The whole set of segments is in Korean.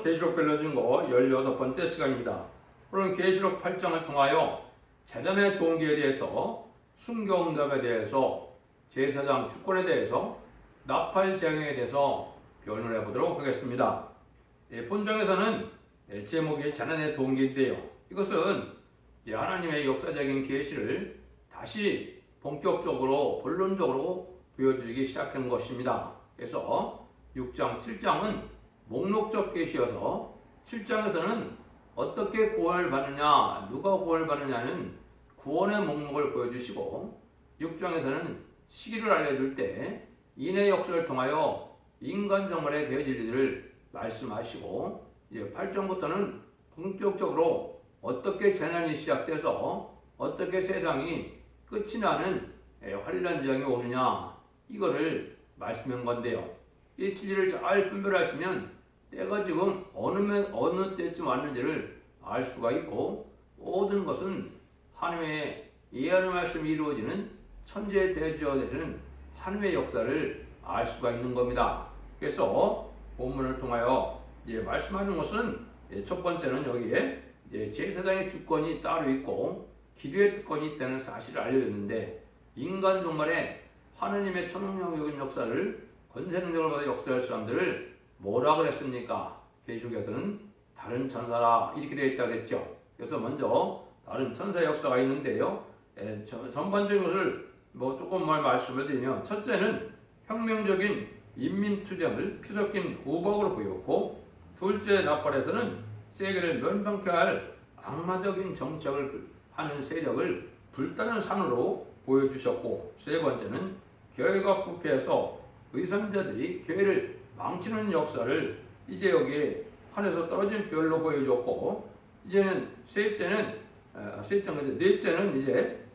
계시록 별로준거 16번째 시간입니다. 오늘은 계시록 8장을 통하여 재단의 종기에 대해서, 순교응답에 대해서, 제사장 주권에 대해서, 나팔 재앙에 대해서 변론해 보도록 하겠습니다. 본章에서는 제목이 재단의 동기인데요. 이것은 하나님의 역사적인 계시를 다시 본격적으로 본론적으로 보여주기 시작한 것입니다. 그래서 6장, 7장은 목록적 계시여서 7장에서는 어떻게 구원을 받느냐, 누가 구원을 받느냐는 구원의 목록을 보여주시고, 6장에서는 시기를 알려줄 때 인의 역사를 통하여 인간 정말에 되어질 일들을 말씀하시고, 이제 8장부터는 본격적으로 어떻게 재난이 시작돼서 어떻게 세상이 끝이 나는 환란 지경이 오느냐, 이거를 말씀한 건데요. 이 진리를 잘 분별하시면 때가 지금 어느 때쯤 왔는지를 알 수가 있고, 모든 것은 하나님의 예언의 말씀이 이루어지는 천지의 대주가 되는 하나님의 역사를 알 수가 있는 겁니다. 그래서 본문을 통하여 이제 말씀하는 것은, 첫 번째는 여기에 이제 제사장의 주권이 따로 있고 기도의 특권이 있다는 사실을 알려줬는데, 인간 종말에 하나님의 천능력적인 역사를, 권세 능력을 받아 역사할 사람들을 뭐라 그랬습니까? 계시록에서는 다른 천사라 이렇게 되어 있다고 했죠. 그래서 먼저 다른 천사의 역사가 있는데요. 전반적인 것을 조금만 말씀을 드리면, 첫째는 혁명적인 인민투쟁을 피섞인 우박으로 보였고, 둘째 나팔에서는 세계를 면병케 할 악마적인 정책을 하는 세력을 불타는 산으로 보여주셨고, 세 번째는 교회가 부패해서 의선자들이 교회를 망치는 역사를 이제 여기에 하늘에서 떨어진 별로 보여줬고, 이제는 넷째는 이제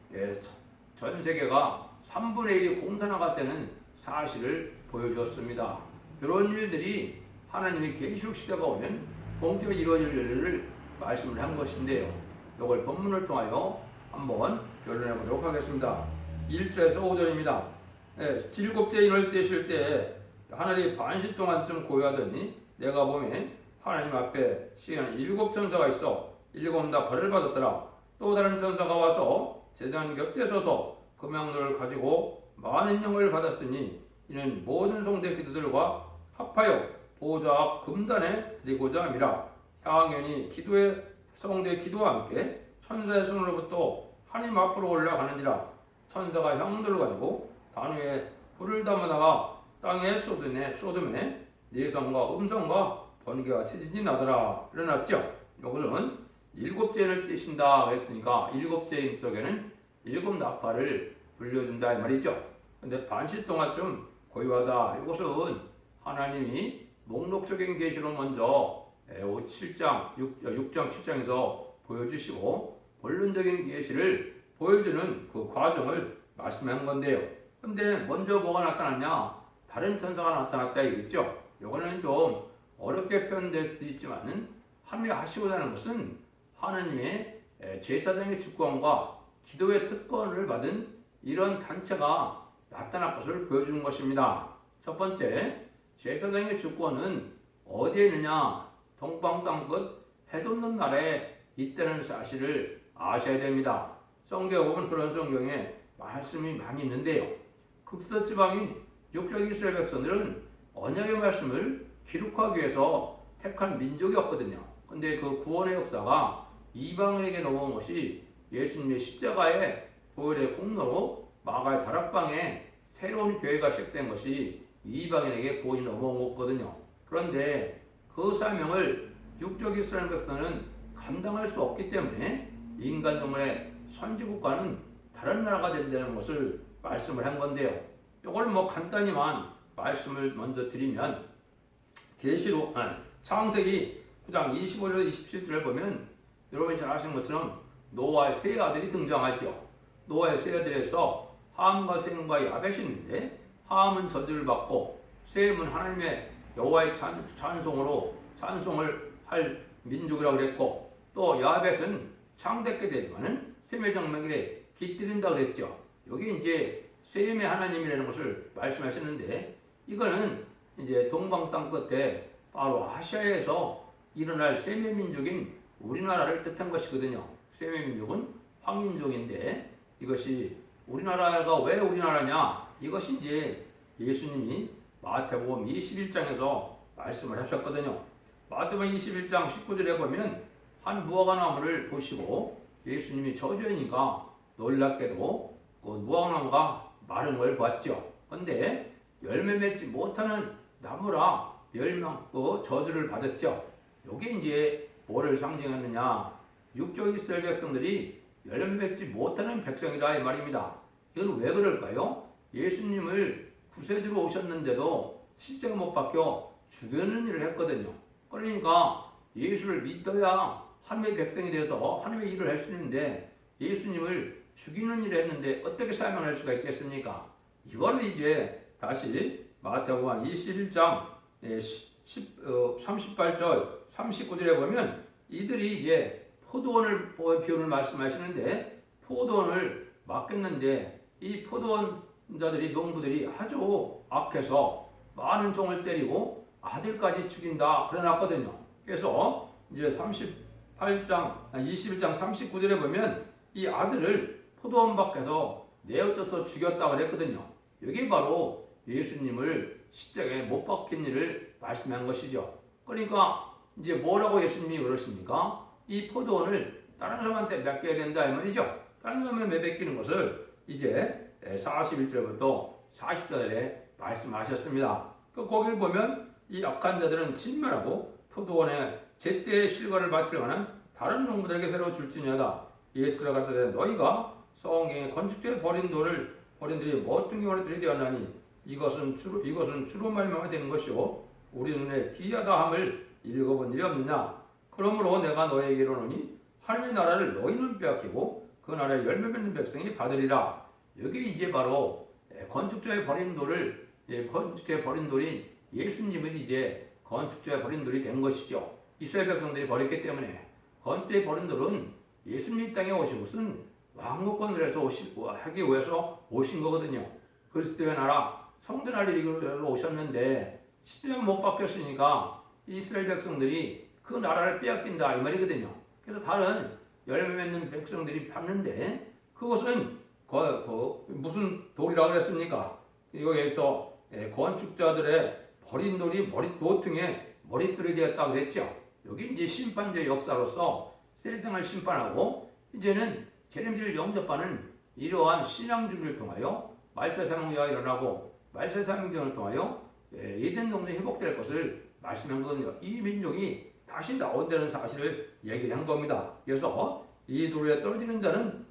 전 세계가 3분의 1이 공산화가 되는 사실을 보여줬습니다. 이런 일들이 하나님의 계시록 시대가 오면 본격적으로 이루어질 일을 말씀을 한 것인데요. 이걸 본문을 통하여 한번 변론해 보도록 하겠습니다. 1절에서 5절입니다. 7째 인을 떼실 때 하늘이 반시 동안쯤 고요하더니 내가 보매 하나님 앞에 시간 7 천사가 있어 7 다 벌을 받았더라. 또 다른 천사가 와서 제단 곁에 서서 금양로를 가지고 많은 영을 받았으니 이는 모든 성대 기도들과 합하여 보좌 앞 금단에 드리고자 함이라. 향연이 기도의 성대 기도와 함께 천사의 손으로부터 하나님 앞으로 올라가느니라. 천사가 향들을 가지고 단위에 불을 담아다가 땅에 쏟음에 내성과 음성과 번개와 지진이 나더라. 일어났죠. 이것은 7째를 떼신다 했으니까 7째 속에는 7 나팔을 불려준다 이 말이죠. 근데 반시 동안쯤 고요하다. 이것은 하나님이 목록적인 계시로 먼저 6장 7장에서 보여주시고 본론적인 계시를 보여주는 그 과정을 말씀한 건데요. 근데 먼저 뭐가 나타났냐? 다른 천사가 나타났다 이겠죠. 이거는 좀 어렵게 표현될 수도 있지만은, 하나님이 하시고자 하는 것은 하나님의 제사장의 주권과 기도의 특권을 받은 이런 단체가 나타날 것을 보여주는 것입니다. 첫 번째, 제사장의 주권은 어디에 있느냐? 동방 땅끝 해돋는 날에 있다는 사실을 아셔야 됩니다. 성경에 보면 그런 성경에 말씀이 많이 있는데요. 극서지방인 육적 이스라엘 백성들은 언약의 말씀을 기록하기 위해서 택한 민족이었거든요. 근데 그 구원의 역사가 이방인에게 넘어온 것이 예수님의 십자가의 보혈의 공로로 마가의 다락방에 새로운 교회가 시작된 것이 이방인에게 구원이 넘어온 거거든요. 그런데 그 사명을 육적 이스라엘 백성은 감당할 수 없기 때문에 인간 정말의 선지국가는 다른 나라가 된다는 것을 말씀을 한 건데요. 이걸 간단히만 말씀을 먼저 드리면, 창세기 9장 25절 27절을 보면 여러분이 잘 아시는 것처럼 노아의 세 아들이 등장하죠. 노아의 세 아들에서 함과 셈과 야벳이 있는데, 함은 저주를 받고 셈은 하나님의 여호와의 찬송을 할 민족이라고 그랬고, 또 야벳은 창됐게 되지만은 셈의 정맥에 깃들인다 그랬죠. 여기 이제 셈의 하나님이라는 것을 말씀하시는데, 이거는 이제 동방 땅 끝에 바로 아시아에서 일어날 세매민족인 우리나라를 뜻한 것이거든요. 세매민족은 황인족인데 이것이 우리나라가 왜 우리나라냐? 이것이 이제 예수님이 마태복음 21장에서 말씀을 하셨거든요. 마태복음 21장 19절에 보면 한 무화과나무를 보시고 예수님이 저주하니까 놀랍게도 그 무화과나무가 마른 걸 보았죠. 그런데 열매 맺지 못하는 나무라 멸망, 저주를 받았죠. 이게 이제 뭐를 상징하느냐? 육적 이스라엘 백성들이 열매 맺지 못하는 백성이다 이 말입니다. 이건 왜 그럴까요? 예수님을 구세주로 오셨는데도 십자가 못 박혀 죽이는 일을 했거든요. 그러니까 예수를 믿어야 하나님의 백성이 돼서 하나님의 일을 할 수 있는데 예수님을 죽이는 일을 했는데 어떻게 사명할 수가 있겠습니까? 이걸 이제 다시 마태복음 21장 38절 39절에 보면 이들이 이제 포도원을 비유를 말씀하시는데 포도원을 맡겼는데 이 포도원자들이 농부들이 아주 악해서 많은 종을 때리고 아들까지 죽인다 그래놨거든요. 그래서 이제 21장 39절에 보면 이 아들을 포도원 밖에서 내어져서 죽였다고 그랬거든요. 이게 바로 예수님을 십자가에 못 박힌 일을 말씀한 것이죠. 그러니까 이제 뭐라고 예수님이 그러십니까? 이 포도원을 다른 사람한테 맡겨야 된다 이 말이죠. 다른 사람한테 맡기는 것을 이제 41절부터 44절에 말씀하셨습니다. 거기를 보면 이 악한 자들은 진멸하고 포도원에 제때의 실과를 바치려는 다른 농부들에게 새로 줄지니하다. 예수께서 가르치되 너희가 성경에 건축자의 버린 돌들이 멋진 머리들이 되었나니 이것은 주로 말미암아 되는 것이요 우리 눈에 기이하다함을 읽어본 일이 없느냐. 그러므로 내가 너에게 이르노니 하나님의 나라를 너희는 빼앗기고 그 나라의 열매 맺는 백성이 받으리라. 여기 이제 바로 건축자의 버린 돌을 건축자의 버린 돌이 예수님은 이제 건축자의 버린 돌이 된 것이죠. 이스라엘 백성들이 버렸기 때문에 건축자의 버린 돌은 예수님 땅에 오신 것은 왕국권을 해서 하기 위해서 오신 거거든요. 그리스도의 나라 성도 나라를 이루러 오셨는데 십자가 못 박혔으니까 이스라엘 백성들이 그 나라를 빼앗긴다 이 말이거든요. 그래서 다른 열매 맺는 백성들이 받는데 그것은 무슨 돌이라고 그랬습니까? 여기에서 건축자들의 버린 돌이 노퉁에 머릿돌이 되었다고 그랬죠. 여기 이제 심판주의 역사로서 세상을 심판하고 이제는 재림주를 영접하는 이러한 신앙주의를 통하여 말세사명제가 일어나고 말세사명제를 통하여 에덴 동산이 회복될 것을 말씀한 거거든요. 이 민족이 다시 나온다는 사실을 얘기를 한 겁니다. 그래서 이 돌에 떨어지는 자는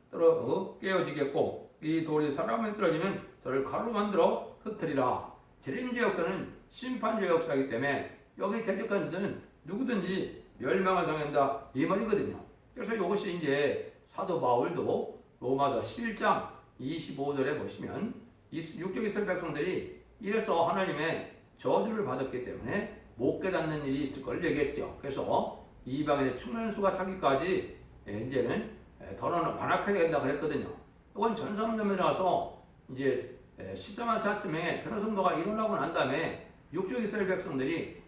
깨어지겠고 이 돌이 사람에 떨어지면 저를 가루로 만들어 흩으리라. 재림주의 역사는 심판주의 역사이기 때문에 여기 대적한 자는 누구든지 멸망을 당한다 이 말이거든요. 그래서 이것이 이제 사도 바울도 로마서 11장 25절에 보시면 육적 이스라엘 백성들이 이래서 하나님의 저주를 받았기 때문에 못 깨닫는 일이 있을 걸 얘기했죠. 그래서 이방인의 충만한 수가 차기까지 이제는 더 완악하게 된다 그랬거든요. 이건 전성점이라서 이제 14만 4천 명의 변호성도가 일어나고 난 다음에 육적 이스라엘 백성들이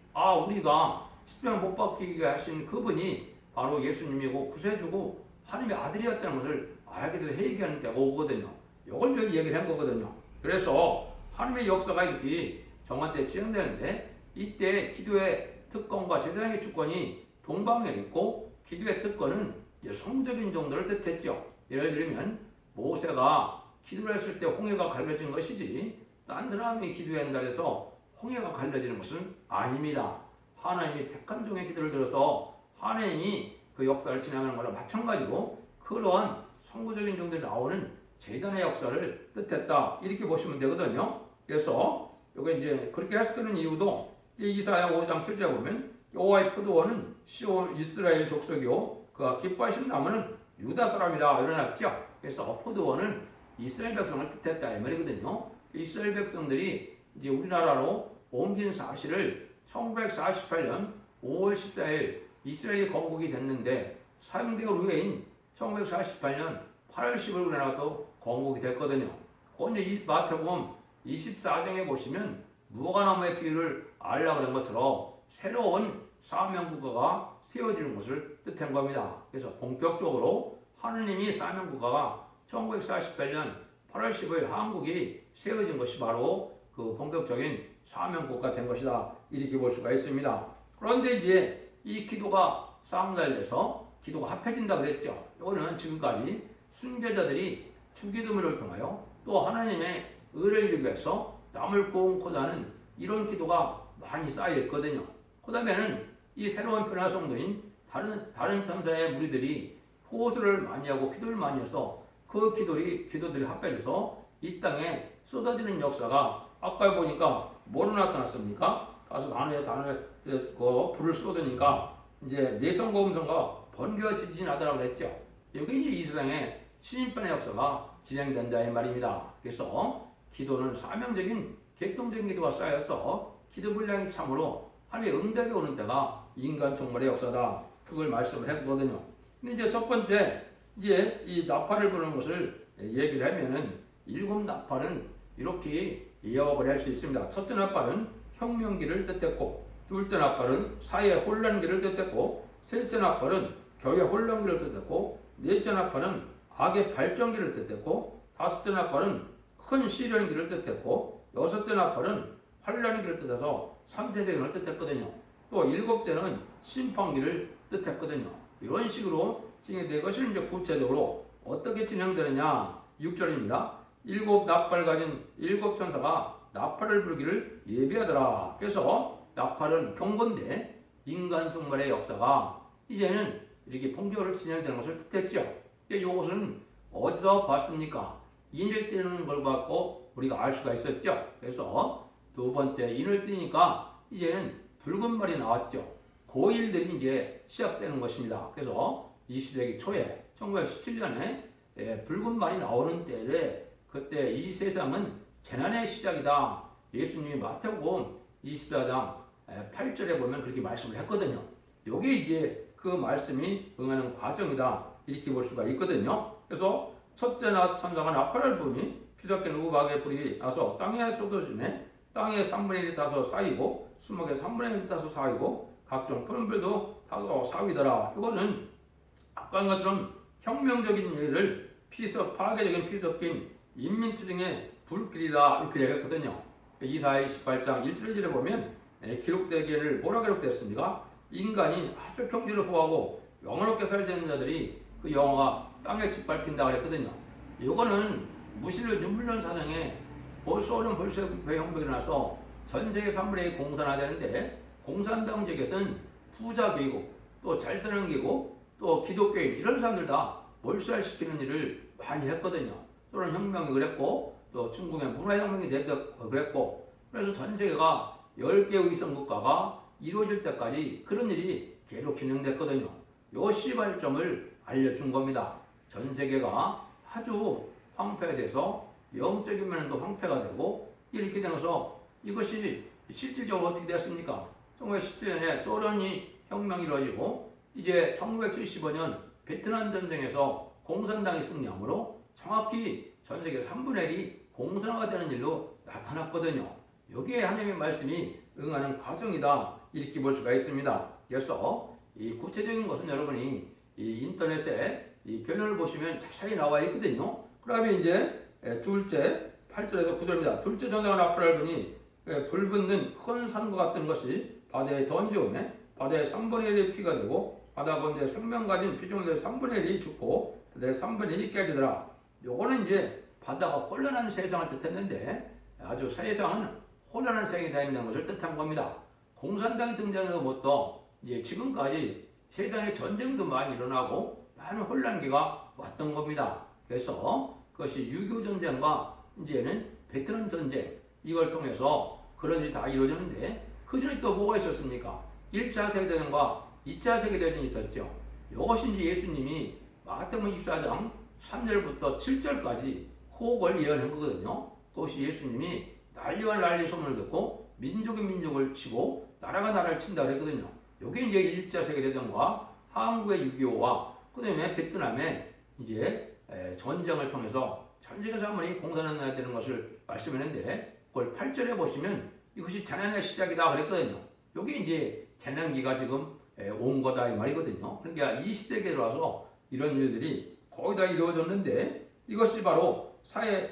우리가 십자가 못 박히게 하신 그분이 바로 예수님이고 구세주고 하나님의 아들이었다는 것을 알게 돼서 회개하는 때가 오거든요. 이걸 저희 얘기를 한 거거든요. 그래서 하나님의 역사가 이렇게 정한 때 진행되는데 이때 기도의 특권과 제사장의 주권이 동방에 있고 기도의 특권은 성적인 정도를 뜻했죠. 예를 들면 모세가 기도를 했을 때 홍해가 갈라진 것이지 딴 사람이 기도한다 해서 홍해가 갈라지는 것은 아닙니다. 하나님이 택한 종의 기도를 들어서 하나님이 그 역사를 진행하는 거랑 마찬가지로 그러한 선구적인 정도에 나오는 제단의 역사를 뜻했다 이렇게 보시면 되거든요. 그래서 여기 이제 그렇게 해석하는 이유도 이사야 5장 7절에 보면 여호와의 포도원은 시온 이스라엘 족속이요 그가 기뻐하시는 나무는 유다 사람이라 일어났죠. 그래서 포도원은 이스라엘 백성을 뜻했다 이 말이거든요. 이스라엘 백성들이 이제 우리나라로 옮긴 사실을 1948년 5월 14일 이스라엘이 건국이 됐는데 3개월 후에인 1948년 8월 10일 우리나라가 또 건국이 됐거든요. 그런데 이 마태복음 24장에 보시면 무화과나무의 비유를 알려고 그런 것처럼 새로운 사명국가가 세워지는 것을 뜻한 겁니다. 그래서 본격적으로 하느님이 사명국가가 1948년 8월 15일 한국이 세워진 것이 바로 그 본격적인 사명국가 된 것이다. 이렇게 볼 수가 있습니다. 그런데 이제 이 기도가 쌍날돼서 기도가 합해진다 그랬죠. 이거는 지금까지 순교자들이 주기도문을 통하여 또 하나님의 의를 이루기 위해서 남을 구원코다는 이런 기도가 많이 쌓여 있거든요. 그 다음에는 이 새로운 변화 성도인 다른 천사의 무리들이 호소를 많이 하고 기도를 많이 해서 그 기도들이 합해져서 이 땅에 쏟아지는 역사가 아까 보니까 뭐로 나타났습니까? 가서 단어에 불을 쏟으니까 이제 내성과 음성과 번개가 지진하더라고 그랬죠. 여기 이제 이 세상에 신인판의 역사가 진행된다 이 말입니다. 그래서 기도는 사명적인 객동적인 기도가 쌓여서 기도 분량이 참으로 하나님의 응답이 오는 때가 인간 종말의 역사다. 그걸 말씀을 했거든요. 근데 이제 첫 번째 이제 이 나팔을 부는 것을 얘기를 하면은 7 나팔은 이렇게 이어을 할 수 있습니다. 첫째 나팔은 혁명기를 뜻했고, 둘째 나팔은 사회 혼란기를 뜻했고, 셋째 나팔은 교회 혼란기를 뜻했고, 넷째 나팔은 악의 발전기를 뜻했고, 다섯째 나팔은 큰 시련기를 뜻했고, 여섯째 나팔은 환란기를 뜻해서 3세세경을 뜻했거든요. 또 일곱째는 심판기를 뜻했거든요. 이런 식으로 진행된 것을 이제 구체적으로 어떻게 진행되느냐 6절입니다. 7 나팔 가진 7 천사가 나팔을 불기를 예비하더라. 그래서 나팔은 경고인데 인간 종말의 역사가 이제는 이렇게 본격으로 진행되는 것을 뜻했죠. 이것은 어디서 봤습니까? 인을 띄는 걸 갖고 우리가 알 수가 있었죠. 그래서 두 번째 인을 띄니까 이제는 붉은 말이 나왔죠. 고일들이 이제 시작되는 것입니다. 그래서 20세기 초에 1917년에 붉은 말이 나오는 때에 그때 이 세상은 재난의 시작이다. 예수님이 마태복음 24장 8절에 보면 그렇게 말씀을 했거든요. 이게 이제 그 말씀이 응하는 과정이다. 이렇게 볼 수가 있거든요. 그래서 첫째 천사가 나팔을 부니 피섞인 우박의 불이 나서 땅에 쏟아지매 땅의 3분의 1이 타서 쌓이고 수목의 3분의 1이 타서 쌓이고 각종 푸른 불도 타서 쌓이더라. 이거는 아까 한 것처럼 혁명적인 일을 파괴적인 피섞인 인민투쟁의 불길이다 이렇게 얘기했거든요. 이사야 28장 1절에 보면 기록되기를 뭐라 기록됐습니까? 인간이 아주 경제를 구하고 영원롭게 살자는 자들이 그 영화가 땅에 짓밟힌다 그랬거든요. 이거는 무신을 눈물는 사정에 소련 볼셰비크 혁명이 나서 전 세계 3분의 1 공산화되는데 공산당 지역에서는 부자 교육, 또 잘 사는 기고, 또 기독교인 이런 사람들 다 몰살시키는 일을 많이 했거든요. 소련 혁명이 그랬고 또 중국의 문화혁명이 그랬고 그래서 전 세계가 10개의 위성 국가가 이루어질 때까지 그런 일이 계속 진행됐거든요. 요 시발점을 알려준 겁니다. 전 세계가 아주 황폐돼서 영적인 면도 황폐가 되고 이렇게 되면서 이것이 실질적으로 어떻게 됐습니까? 1917년에 소련이 혁명이 이루어지고 이제 1975년 베트남 전쟁에서 공산당이 승리함으로 정확히 전 세계 3분의 1이 공산화가 되는 일로 나타났거든요. 여기에 하나님의 말씀이 응하는 과정이다 이렇게 볼 수가 있습니다. 그래서 이 구체적인 것은 여러분이 이 인터넷에 이 변호를 보시면 자세히 나와 있거든요. 그러면 이제 둘째 8절에서 9절입니다. 둘째 천사가 나팔을 부니 불 붙는 큰 산과 같은 것이 바다에 던져오매 바다의 3분의 1이 피가 되고 바다 가운데 생명 가진 피조물의 3분의 1이 죽고 바다의 3분의 1이 깨지더라. 요거는 이제 바다가 혼란한 세상을 뜻했는데 아주 세상은 혼란한 세상이 되어 있는 것을 뜻한 겁니다. 공산당이 등장해서 부터 이제 지금까지 세상에 전쟁도 많이 일어나고 많은 혼란기가 왔던 겁니다. 그래서 그것이 6.25 전쟁과 이제는 베트남 전쟁 이걸 통해서 그런 일이 다 이루어지는데 그 전에 또 뭐가 있었습니까? 1차 세계대전과 2차 세계대전이 있었죠. 이것이 이제 예수님이 마태복음 24장 3절부터 7절까지 호흡을 예언한 거거든요. 그것이 예수님이 난리와 난리 소문을 듣고 민족이 민족을 치고 나라가 나라를 친다 그랬거든요. 이게 이제 1차 세계대전과 한국의 6.25와 그 다음에 베트남의 이제 전쟁을 통해서 전 세계 사람들이 공산화해야 되는 것을 말씀했는데 그걸 8절에 보시면 이것이 재난의 시작이다 그랬거든요. 이게 이제 재난기가 지금 온 거다 이 말이거든요. 그러니까 20세기에 들어와서 이런 일들이 거의 다 이루어졌는데 이것이 바로 사회의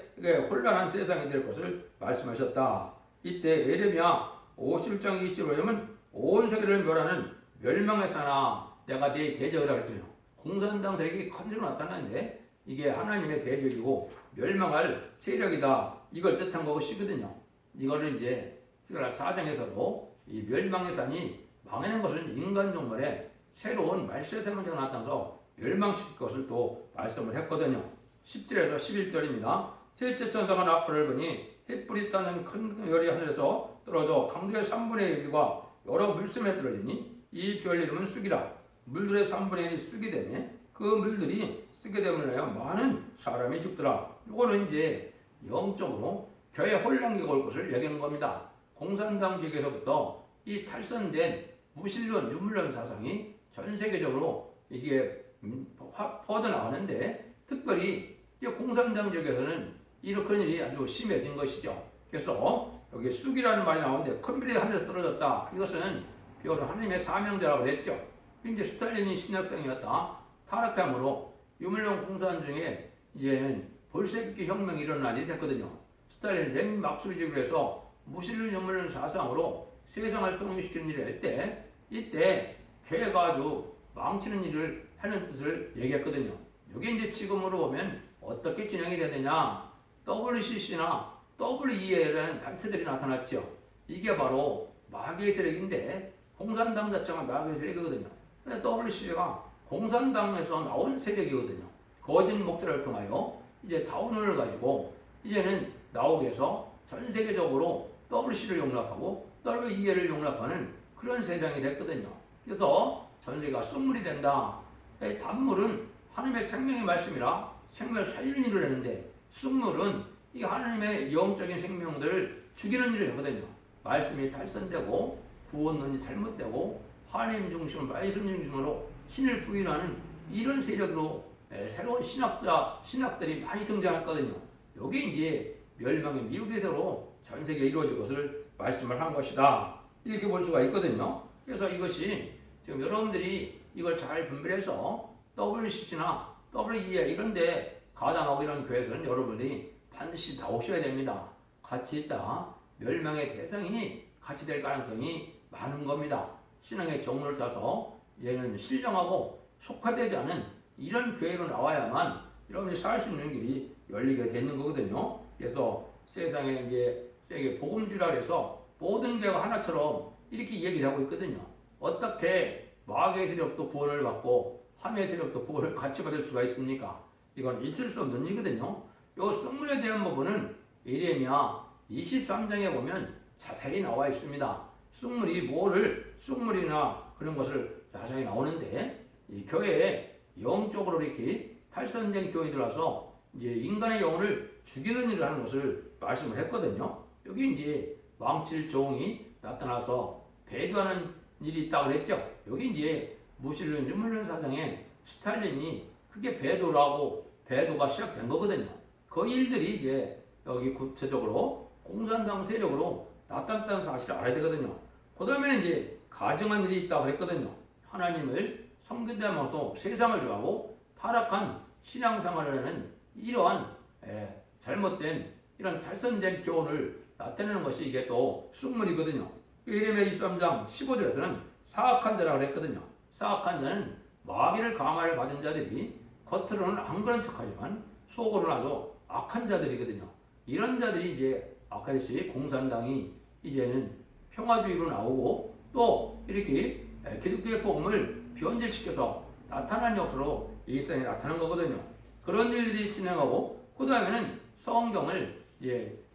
혼란한 세상이 될 것을 말씀하셨다. 이때 에레미야 51장 20절에 보면 온 세계를 멸하는 멸망의 사나 내가 네 대적이라 그랬거든요. 공산당들에게 컨트롤 나타나는데 이게 하나님의 대적이고 멸망할 세력이다. 이걸 뜻한 것이거든요. 이거를 이제 4장에서도 이 멸망의 산이 망하는 것은 인간 종말에 새로운 말세세 문제가 나타나서 멸망시킬 것을 또 말씀을 했거든요. 10절에서 11절입니다. 셋째 천사가 나팔을 부니 햇불이 타는 큰 별이 하늘에서 떨어져 강들의 3분의 1과 여러 물샘에 떨어지니 이 별 이름은 쑥이라. 물들의 3분의 1이 쑥이 되네. 그 물들이 쓰게 되면 많은 사람이 죽더라. 이거는 이제 영적으로 교회 혼란기가 올 것을 얘기하는 겁니다. 공산당 쪽에서부터 이 탈선된 무신론, 유물론 사상이 전 세계적으로 이게 퍼져나가는데 특별히 공산당 쪽에서는 그런 일이 아주 심해진 것이죠. 그래서 여기 쑥이라는 말이 나오는데 큰 별이 하늘에서 떨어졌다. 이것은 비로소 하나님의 사명자라고 그랬죠. 이제 스탈린이 신학생이었다. 타락함으로 유물론 공산 중에 이제는 볼셰비키 혁명이 일어나게 됐거든요. 스탈린 레닌 막수주의로 해서 무신론 유물론 사상으로 세상을 통일시키는 일을 할 때 이때 교회가 아주 망치는 일을 하는 뜻을 얘기했거든요. 이게 이제 지금으로 보면 어떻게 진행이 되느냐? WCC나 WEA라는 단체들이 나타났죠. 이게 바로 마귀의 세력인데 공산당 자체가 마귀의 세력이거든요. 근데 WCC가 공산당에서 나온 세력이거든요. 거짓 목적을 통하여 이제 다운을 가지고 이제는 나오게 해서 전 세계적으로 WC를 용납하고 WEA를 용납하는 그런 세상이 됐거든요. 그래서 전 세계가 쑥물이 된다. 단물은 하나님의 생명의 말씀이라 생명을 살리는 일을 하는데 쑥물은 이 하나님의 영적인 생명들을 죽이는 일을 하거든요. 말씀이 탈선되고 구원론이 잘못되고 하나님 중심으로 말씀 중심으로 신을 부인하는 이런 세력으로 새로운 신학들이 많이 등장했거든요. 이게 이제 멸망의 미국에서로 전 세계에 이루어질 것을 말씀을 한 것이다. 이렇게 볼 수가 있거든요. 그래서 이것이 지금 여러분들이 이걸 잘 분별해서 WCC나 WEA 이런데 가담하고 이런 교회에서는 여러분이 반드시 나오셔야 됩니다. 같이 있다. 멸망의 대상이 같이 될 가능성이 많은 겁니다. 신앙의 정론을 타서 얘는 신령하고 속화되지 않은 이런 교회로 나와야만 여러분이 살 수 있는 길이 열리게 되는 거거든요. 그래서 세상에 이제 세계 복음주의라 해서 모든 교회가 하나처럼 이렇게 얘기를 하고 있거든요. 어떻게 마귀의 세력도 구원을 받고 함의 세력도 구원을 같이 받을 수가 있습니까? 이건 있을 수 없는 일이거든요. 이 쑥물에 대한 부분은 예레미야 23장에 보면 자세히 나와 있습니다. 쑥물이나 그런 것을 자세히 나오는데 이 교회에 영적으로 이렇게 탈선된 교회들와서 이제 인간의 영혼을 죽이는 일을 하는 것을 말씀을 했거든요. 여기 이제 망칠 종이 나타나서 배교하는 일이 있다고 그랬죠. 여기 이제 무신론, 유물론 사상에 스탈린이 그게 배도가 시작된 거거든요. 그 일들이 이제 여기 구체적으로 공산당 세력으로 나타났다는 사실을 알아야 되거든요. 그 다음에는 이제 가정한 일이 있다고 그랬거든요. 하나님을 섬긴다면서 세상을 좋아하고 타락한 신앙생활을 하는 이러한 잘못된 이런 탈선된 교훈을 나타내는 것이 이게 또 쑥물이거든요. 예레미야 23장 15절에서는 사악한 자라고 그랬거든요. 사악한 자는 마귀를 강화를 받은 자들이 겉으로는 안 그런 척하지만 속으로는 아주 악한 자들이거든요. 이런 자들이 이제 아까 했듯이 공산당이 이제는 평화주의로 나오고 또 이렇게 기독교의 복음을 변질시켜서 나타난 역사로 이 세상에 나타난 거거든요. 그런 일들이 진행하고 그 다음에는 성경을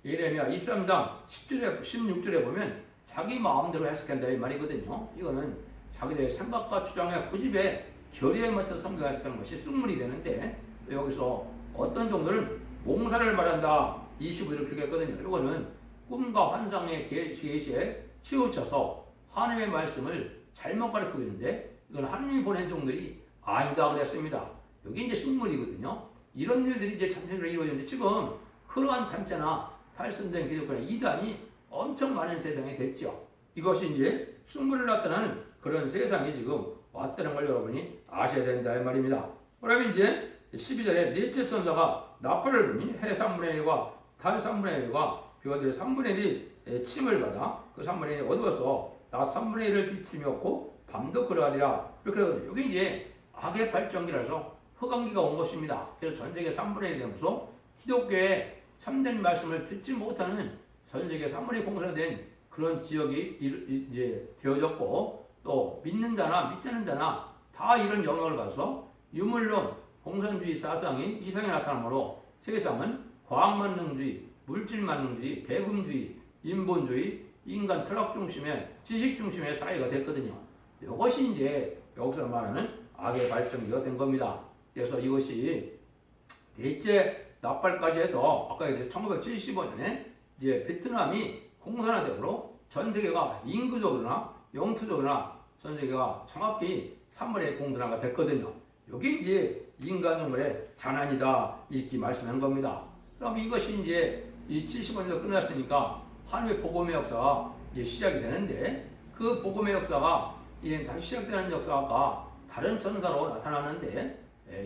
예레미야 23장 10절에 16절에 보면 자기 마음대로 해석한다 이 말이거든요. 이거는 자기들의 생각과 주장의 고집에 결의에 맞춰서 성경 해석하는 것이 쑥물이 되는데 여기서 어떤 정도는 몽사를 말한다 25절을 그렇게 했거든요. 이거는 꿈과 환상의 계시에 치우쳐서 하나님의 말씀을 잘못 가르치고 있는데 이건 하나님이 보낸 종들이 아니다 그랬습니다. 여기 이제 쑥물이거든요. 이런 일들이 이제 전체적으로 이루어지는데 지금 그러한 단체나 탈선된 기독교나 이단이 엄청 많은 세상에 됐죠. 이것이 이제 승부를 나타내는 그런 세상이 지금 왔다는 걸 여러분이 아셔야 된다 이 말입니다. 그러면 이제 12절에 넷째 천사가 나팔을 부니 해 3분의 1과 달 3분의 1과 별들의 3분의 1이 침을 받아 그 3분의 1이 어두워서 낮 3분의 1을 비침이 없고 밤도 그러하리라. 이렇게 여기 이제 악의 발전기라서 흑암기가 온 것입니다. 그래서 전 세계 3분의 1이 되면서 기독교의 참된 말씀을 듣지 못하는 전 세계 3분의 1 공산화된 그런 지역이 이제 되어졌고, 또 믿는 자나 믿지 않는 자나 다 이런 영향을 받아서 유물론 공산주의 사상이 이상이 나타나므로 세상은 과학만능주의, 물질만능주의, 배금주의, 인본주의, 인간 철학 중심의 지식 중심의 사회가 됐거든요. 이것이 이제 여기서 말하는 악의 발전기가 된 겁니다. 그래서 이것이 넷째 나팔까지 해서 아까 이제 1975년에 이제 베트남이 공산화되므로 전 세계가 인구적으로나 영토적으로나 전 세계가 정확히 3분의 1 공산화가 됐거든요. 이게 이제 인간의 잔한이다 이렇게 말씀한 겁니다. 그럼 이것이 이제 이 75년도 끝났으니까 한국의 복음의 역사가 이제 시작이 되는데, 그 복음의 역사가 이제 다시 시작되는 역사가 다른 천사로 나타나는데,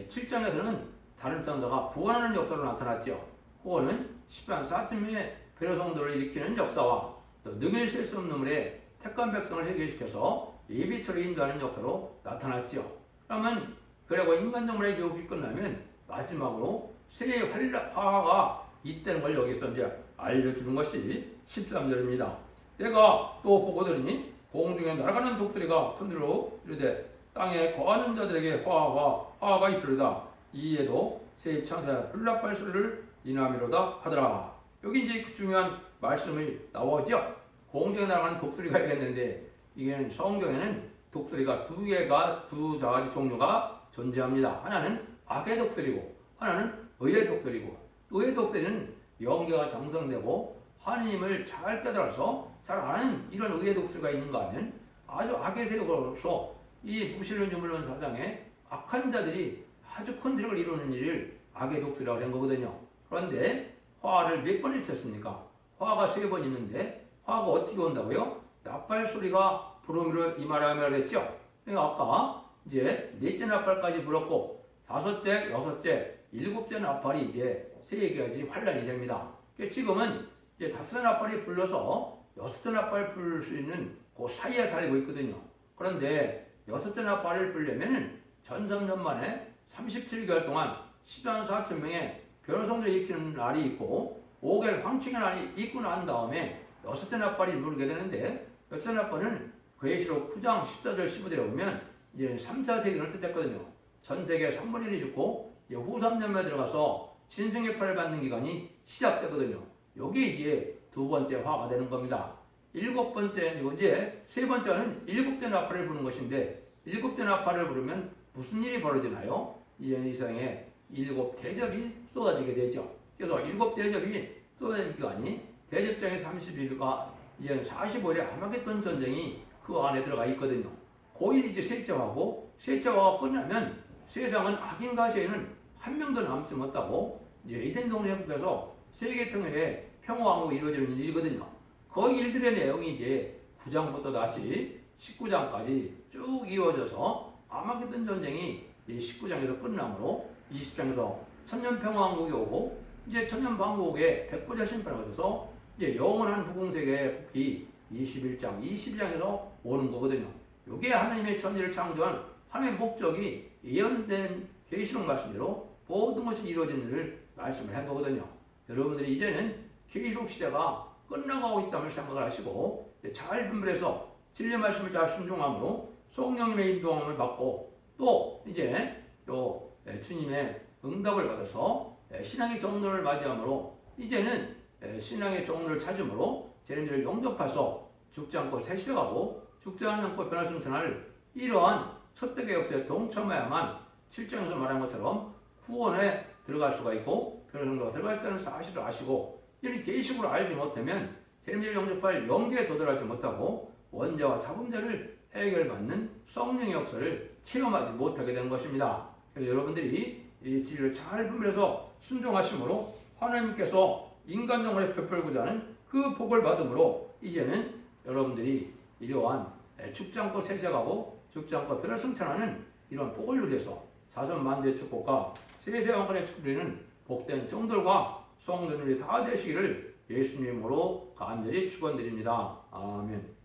7장에서는 다른 천사가 부활하는 역사로 나타났죠. 그거는 10만 4천 명의 베르성도를 일으키는 역사와 또 능히 셀 수 없는 물에 택한 백성을 해결시켜서 예비처로 인도하는 역사로 나타났죠. 그러면 그리고 인간정물의 교육이 끝나면 마지막으로 세계의 화가 있다는 걸 여기서 이제 알려주는 것이 13절입니다. 내가 또 보고 들으니 공중에 날아가는 독수리가 흔들어 이르되 땅에 거하는 자들에게 화가 있으리다. 이에도 세 천사의 불나팔 소리를 인함이로다 하더라. 여기 이제 중요한 말씀이 나오죠. 공중에 날아가는 독수리가 있겠는데, 이게 성경에는 독수리가 두 가지 종류가 존재합니다. 하나는 악의 독수리고 하나는 의의 독수리고, 의의 독수리는 영계가 정성되고 하나님을 잘 깨달아서 잘 아는 이런 의의 독수리가 있는가 하면, 아주 악의 세력으로서 이 무신론 유물론 사상에 악한 자들이 아주 큰 세력을 이루는 일을 악의 독수리라고 한 거거든요. 그런데 화를 몇 번을 쳤습니까? 화가 3번 있는데 화가 어떻게 온다고요? 나팔 소리가 부름으로 임하라며 그랬죠. 그러니까 아까 이제 넷째 나팔까지 불었고, 다섯째, 여섯째, 일곱째 나팔이 이제 3개까지 환란이 됩니다. 그러니까 지금은 이제 다섯째 나팔이 불러서 여섯째 나팔 불 수 있는 그 사이에 살고 있거든요. 그런데 여섯째 나팔을 불려면은 전성년 만에 37개월 동안 10만 4천 명의 변호성들을 일으키는 날이 있고 5개월 황충의 날이 있고 난 다음에 여섯째 나팔이 부르게 되는데, 여섯째 나팔은 계시록 9장 14절 15절에 보면 이제 3, 4세기를 뜻했거든요. 전 세계 3분의 1이 죽고 이제 후 3년에 들어가서 신생의 팔을 받는 기간이 시작되거든요. 여기 이제 두 번째 화가 되는 겁니다. 일곱 번째, 이제 세 번째는 일곱째 나팔을 부는 것인데, 일곱째 나팔을 부르면 무슨 일이 벌어지나요? 이제 이상의 일곱 대접이 쏟아지게 되죠. 그래서 일곱 대접이 쏟아지는 기간이 대접장의 30일과 이제 45일의 아마겟돈 전쟁이 그 안에 들어가 있거든요. 고일 이제 셋째화고, 셋째화가 끝나면 세상은 악인과 죄인은 한 명도 남지 못하고 이제 에덴 동산 회복해서 세계 통일의 평화왕국이 이루어지는 일이거든요. 그 일들의 내용이 이제 9장부터 다시 19장까지 쭉 이어져서 아마겟돈 전쟁이 19장에서 끝나므로 20장에서 천년평화왕국이 오고, 이제 천년왕국의 백보자 심판을 거쳐서 이제 영원한 부흥세계의 복이 21장, 22장에서 오는 거거든요. 이게 하나님의 천지를 창조한 하나님의 목적이 예언된 계시록 말씀대로 모든 것이 이루어지는 일을 말씀을 한 거거든요. 여러분들이 이제는 계시록 시대가 끝나가고 있다는 생각을 하시고 잘 분별해서 진리 말씀을 잘 순종함으로 성령님의 인도함을 받고, 또 이제 또 주님의 응답을 받아서 신앙의 정도를 맞이함으로 이제는 신앙의 정도를 찾음으로 재림을 영접해서 죽지 않고 새 시대가고 죽지 않고 변화 승천할 이러한 첫대의 역사에 동참해야만 7장에서 말한 것처럼 구원에 들어갈 수가 있고 변화 승천가 들어갈 수 있다는 사실을 아시고, 이런 계시식으로 알지 못하면 재림을 영접할 영계에 도달하지 못하고 원죄와 자범죄를 해결받는 성령의 역사를 체험하지 못하게 되는 것입니다. 그래서 여러분들이 이 진리를 잘 분별해서 순종하심으로 하나님께서 인간 영혼에 베풀고자 하는 그 복을 받음으로 이제는 여러분들이 이러한 죽지 않고 세세가고 죽지 않고 별을 승천하는 이런 복을 누려서 자손만대 축복과 세세왕권의 축복 누리는 복된 종들과 성도들이 다 되시기를 예수님으로 간절히 축원드립니다. 아멘.